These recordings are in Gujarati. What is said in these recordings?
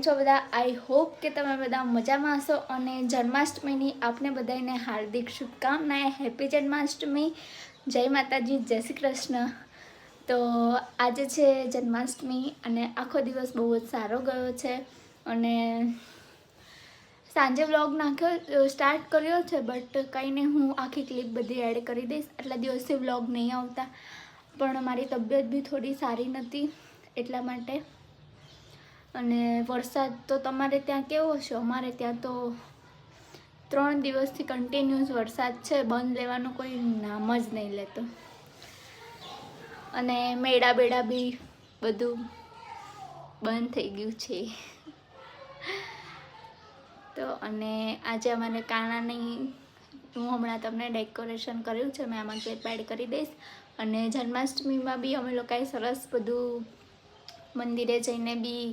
છો બધા? आई होप કે તમે બધા મજામાં હશો અને જન્માષ્ટમીની આપને બધાને હાર્દિક શુભકામનાएं। હેપી જન્માષ્ટમી, જય માતાજી, જય શ્રી કૃષ્ણ। તો આજે છે જન્માષ્ટમી અને આખો દિવસ બહુ જ સારો ગયો છે અને સાંજે વ્લોગ નાખ્યો સ્ટાર્ટ કર્યો છે, બટ કંઈ નહીં, હું આખી ક્લિપ બધી એડ કરી દઈશ। આટલા દિવસથી વ્લોગ નહીં આવતા, પણ મારી તબિયત બી થોડી સારી નહોતી એટલા માટે। અને વરસાદ તો તમારે ત્યાં કેવો છે? અમારે ત્યાં તો 3 દિવસથી કન્ટિન્યુઅસ વરસાદ છે, બંધ લેવાનું કોઈ નામ જ નહીં લેતો। અને મેળા બેડા બી બધું બંધ થઈ ગયું છે। તો અને આજે અમારે કાનાની હું હમણાં તમને ડેકોરેશન કર્યું છે, મેં આમાં ક્લિપ એડ કરી દઈશ। અને જન્માષ્ટમીમાં બી અમે લોકોએ સરસ બધું મંદિરે જઈને બી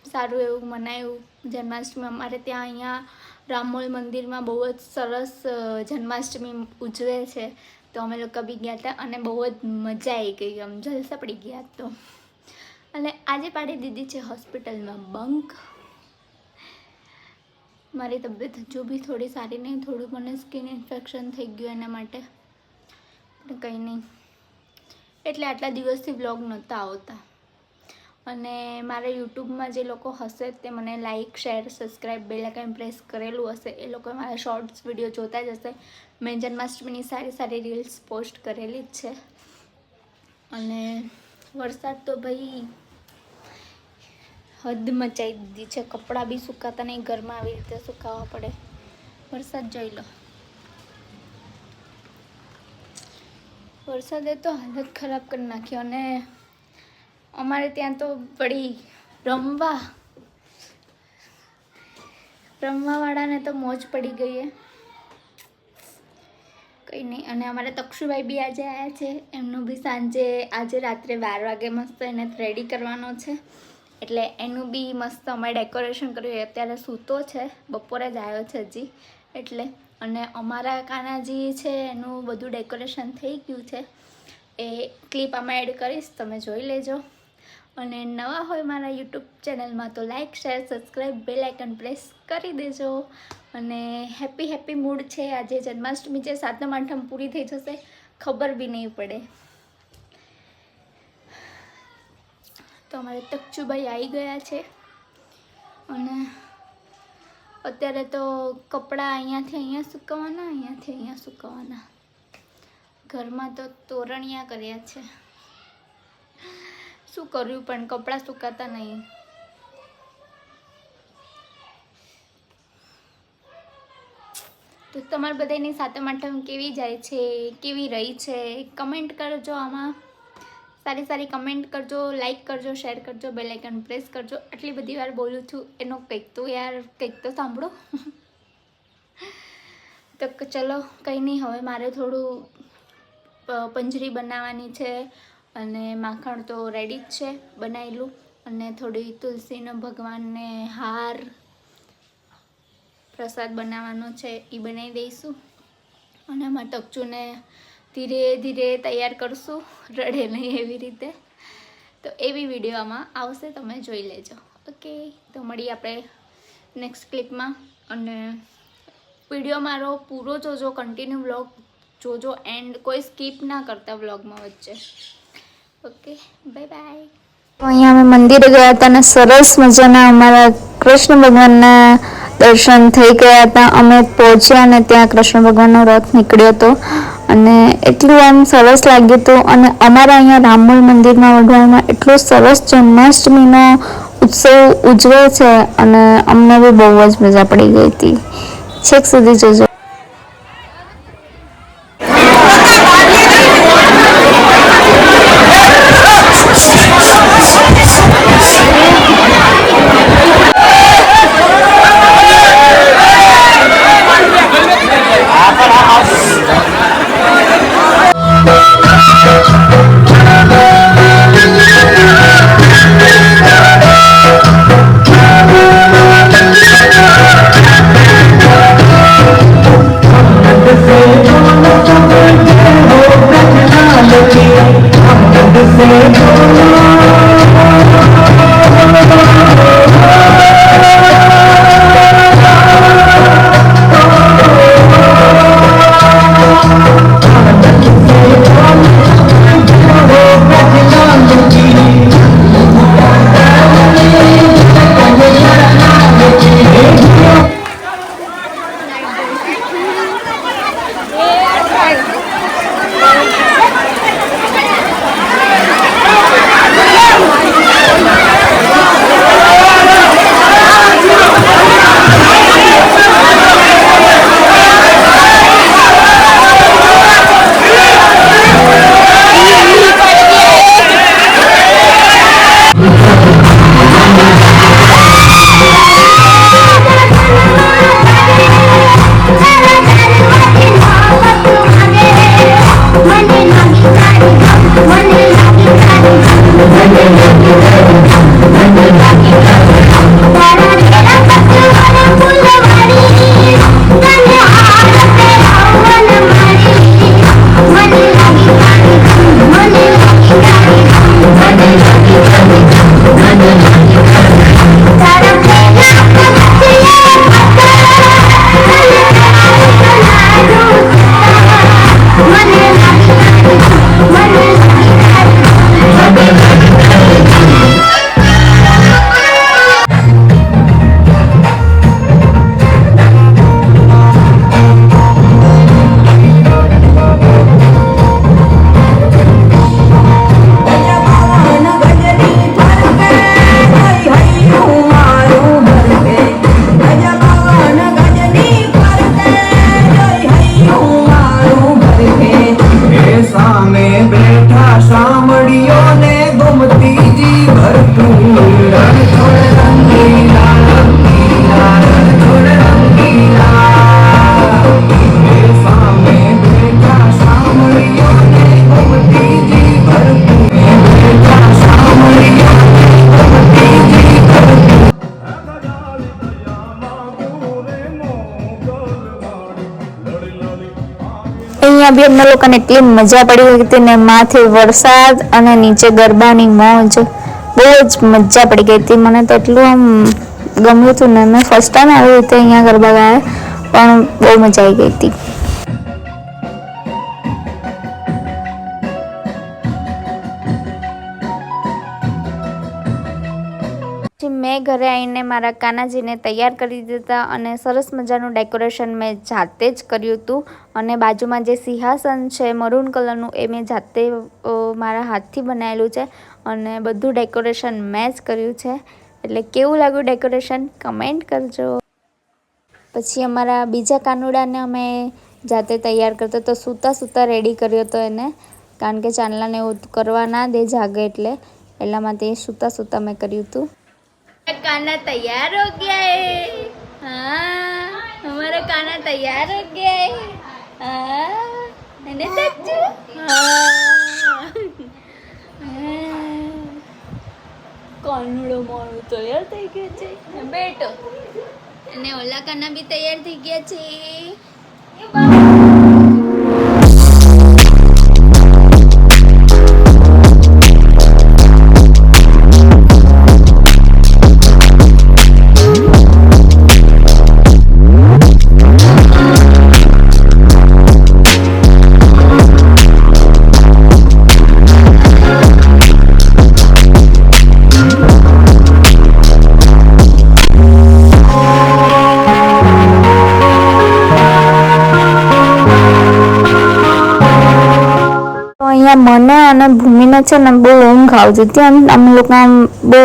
સારું એવું મનાયું। જન્માષ્ટમી અમારે ત્યાં અહીંયા રામોલ મંદિરમાં બહુ જ સરસ જન્માષ્ટમી ઉજવે છે, તો અમે લોકો બી ગયા હતા અને બહુ જ મજા આવી ગઈ, આમ જલસા પડી ગયા। તો અને આજે પાડી દીધી છે હોસ્પિટલમાં બંક। મારી તબિયત હજુ બી થોડી સારી નહીં, થોડું મને સ્કિન ઇન્ફેક્શન થઈ ગયું એના માટે, કંઈ નહીં, એટલે આટલા દિવસથી વ્લોગ નહોતા આવતા। અને મારા યુટ્યુબમાં જે લોકો હશે તે મને like, share, subscribe, bell icon press કરેલું હશે એ લોકો મારા શોર્ટ્સ વિડીયો જોતા જ હશે। મેં જન્માષ્ટમીની સારી સારી રીલ્સ પોસ્ટ કરેલી જ છે। અને વરસાદ તો ભાઈ હદ મચાવી દીધી છે, કપડાં બી સુકાતા નહીં, ઘરમાં આવી રીતે સુકાવવા પડે। વરસાદ જોઈ લો, વરસાદે તો હાલત ખરાબ કરી નાખી। અને અમારે ત્યાં તો વળી રમવાવાળાને તો મોજ પડી ગઈ છે, કંઈ નહીં। અને અમારે તક્ષુભાઈ બી આજે આવ્યા છે, એમનું બી સાંજે આજે રાત્રે 12 વાગે મસ્ત એને રેડી કરવાનો છે, એટલે એનું બી મસ્ત અમે ડેકોરેશન કર્યું। અત્યારે સૂતો છે, બપોરે જ આવ્યો છે હજી એટલે। અને અમારા કાનાજી છે એનું બધું ડેકોરેશન થઈ ગયું છે, એ ક્લિપ આમાં એડ કરીશ, તમે જોઈ લેજો। અને નવા હોય મારા યુટ્યુબ ચેનલમાં તો like, share, subscribe, bell icon press કરી દેજો। અને હેપી મૂડ છે, આજે જન્માષ્ટમી છે, 7મ 8મ પૂરી થઈ જશે, ખબર બી નહીં પડે। તો અમારે તક્ષુભાઈ આવી ગયા છે અને અત્યારે તો કપડાં અહીંયાથી અહીંયા સુકવવાના, અહીંયાથી અહીંયા સુકવવાના। ઘરમાં તો તોરણિયા કર્યા છે, શું કર્યું પણ કપડાં સુકાતા નહીં। તો તમારે બધાની 7મ 8મ કેવી જાય છે, કેવી રહી છે, કમેન્ટ કરજો। આમાં સારી કમેન્ટ કરજો, લાઈક કરજો, શેર કરજો, બેલ આઇકન પ્રેસ કરજો। આટલી બધી વાર બોલું છું એનો કંઈક તો સાંભળો। તો ચલો કંઈ નહીં, હવે મારે થોડું પંજરી બનાવવાની છે અને માખણ તો રેડી જ છે બનાવેલું, અને થોડી તુલસીનો ભગવાનને હાર પ્રસાદ બનાવવાનો છે, એ બનાવી દઈશું। અને આમાં ટકચુને ધીરે ધીરે તૈયાર કરશું, રડે નહીં એવી રીતે। તો એવી વિડીયો આમાં આવશે, તમે જોઈ લેજો। ઓકે, તો મળીએ આપણે નેક્સ્ટ ક્લિપમાં। અને વિડીયો મારો પૂરો જોજો, કન્ટિન્યુ વ્લોગ જોજો, એન્ડ કોઈ સ્કીપ ના કરતા વ્લોગમાં વચ્ચે। Okay, bye bye. અહીંયા અમે મંદિરે ગયા હતા અને સરસ મજાના અમારા કૃષ્ણ ભગવાનના દર્શન થઈ ગયા હતા। અમે પહોંચ્યા અને ત્યાં કૃષ્ણ ભગવાનનો રથ નીકળ્યો હતો અને એટલું આમ સરસ લાગ્યું હતું। અને અમારા અહીંયા રામોલ મંદિરમાં વઢવાણમાં એટલો સરસ જન્માષ્ટમીનો ઉત્સવ ઉજવે છે અને અમને બી બહુ જ મજા પડી ગઈ હતી। છેક સુધી જોજો। અહીંયા બી અમને લોકોને એટલી મજા પડી હતી ને, માથે વરસાદ અને નીચે ગરબાની મોજ, બહુ જ મજા પડી ગઈ હતી. મને તો એટલું આમ ગમ્યું હતું ને. મેં ફર્સ્ટ ટાઈમ આવી રીતે અહીંયા ગરબા ગાયા, પણ બહુ મજા આવી ગઈ હતી. મેં ઘરે આવીને મારા કાનાજીને તૈયાર કરી દીધા અને સરસ મજાનું ડેકોરેશન મેં જાતે જ કર્યું હતું. અને બાજુમાં જે સિંહાસન છે મરૂન કલરનું, એ મેં જાતે મારા હાથથી બનાવેલું છે અને બધું ડેકોરેશન મેં જ કર્યું છે. એટલે કેવું લાગ્યું ડેકોરેશન કમેન્ટ કરજો. પછી અમારા બીજા કાનુડાને અમે જાતે તૈયાર કરતો તો સૂતા સૂતા રેડી કર્યો હતો એને, કારણ કે ચાંદલાને એવું કરવા ના દે જાગે એટલા માટે સૂતા સૂતા મેં કર્યું હતું. काना तैयार हो गया है। हाँ, हमारा काना तैयार हो गया है। हाँ, है तच्चू? हाँ, कानुड़ो मारो तैयार થઈ ગયો છે બેટો, અને ઓલા કાના બી તૈયાર થઈ ગયા છે. મને અને ભૂમિને છે ને બહુ ઊંઘ આવતી હતી. અમે લોકો આમ બહુ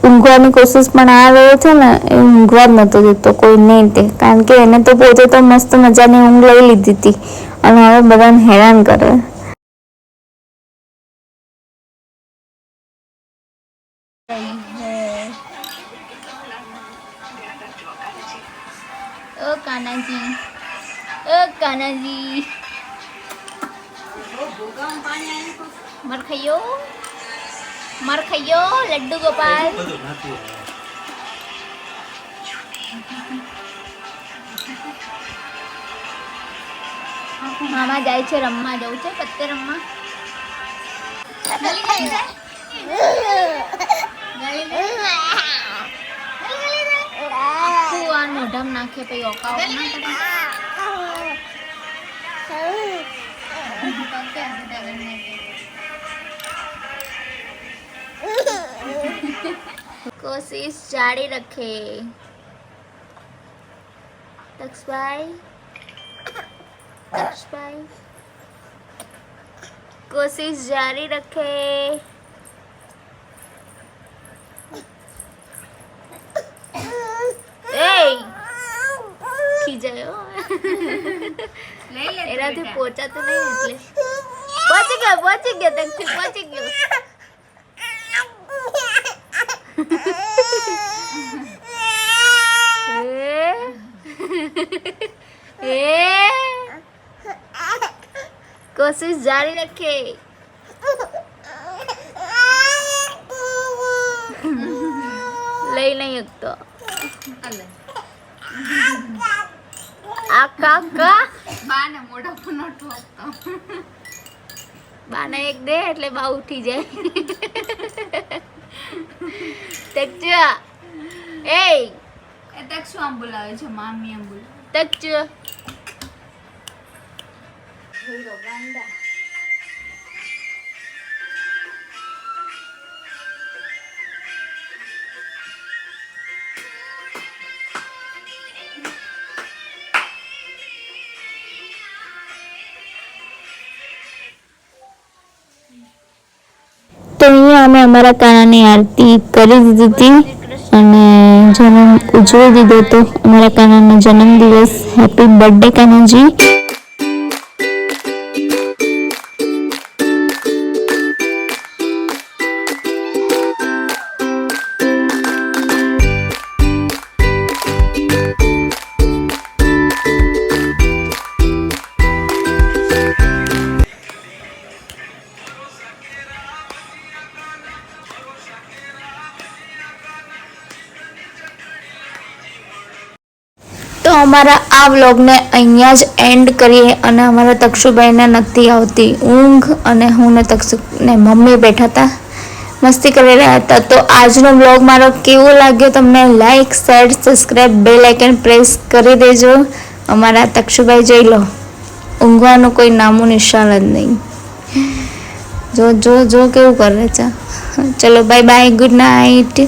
ઊંઘવાની કોશિશ, પણ આ રહ્યો છે ને એ ઊંઘવા જ નહોતો દેતો કોઈ નહીં તે, કારણ કે એને તો પોતે તો મસ્ત મજાની ઊંઘ લઈ લીધી હતી અને હવે બધાને હેરાન કરે. ओ कानाजी, ओ कानाजी, मर खाइयो लड्डू गोपाल. मामा जाए છે રમવા, જવું છે પત્તે રમવા. આખું મોઢામાં નાખે પછી ઓકાવો ના કરે. कोशिश जारी रखे तक्षभाई, तक्षभाई कोशिश जारी रखे. खींचायो एनाથી પહોંચાતું નહીં એટલે પહોંચી ગયો તકથી પહોંચી ગયો. कोशिश जारी रखे. लई नहीं तो આકા બાને મોઢા પર ન ઠોકતો. બાને એક દે એટલે બા ઉઠી જાય. તકચુ એ તકચુ આમ બોલાવે છે, મામી આમ બોલાવે. તકચુ હીરો ગાંડા. તો અહીંયા અમે અમારા કાનાની આરતી કરી દીધી હતી અને જન્મ ઉજવી દીધો હતો. અમારા કાનાનો જન્મદિવસ. Happy birthday Kanaji. તો અમારા આ વ્લોગને અહીંયા જ એન્ડ કરીએ. અને અમારા તક્ષુભાઈને નથી આવતી ઊંઘ અને હું ને તક્ષુ ને મમ્મી બેઠા હતા, મસ્તી કરી રહ્યા હતા. તો આજનો વ્લોગ મારો કેવો લાગ્યો તમને like, share, subscribe, bell icon press કરી દેજો. અમારા તક્ષુભાઈ જોઈ લો, ઊંઘવાનું કોઈ નામું નિશાન જ નહીં. જો જો જો કેવું કરે છે. ચલો બાય બાય, ગુડ નાઇટ.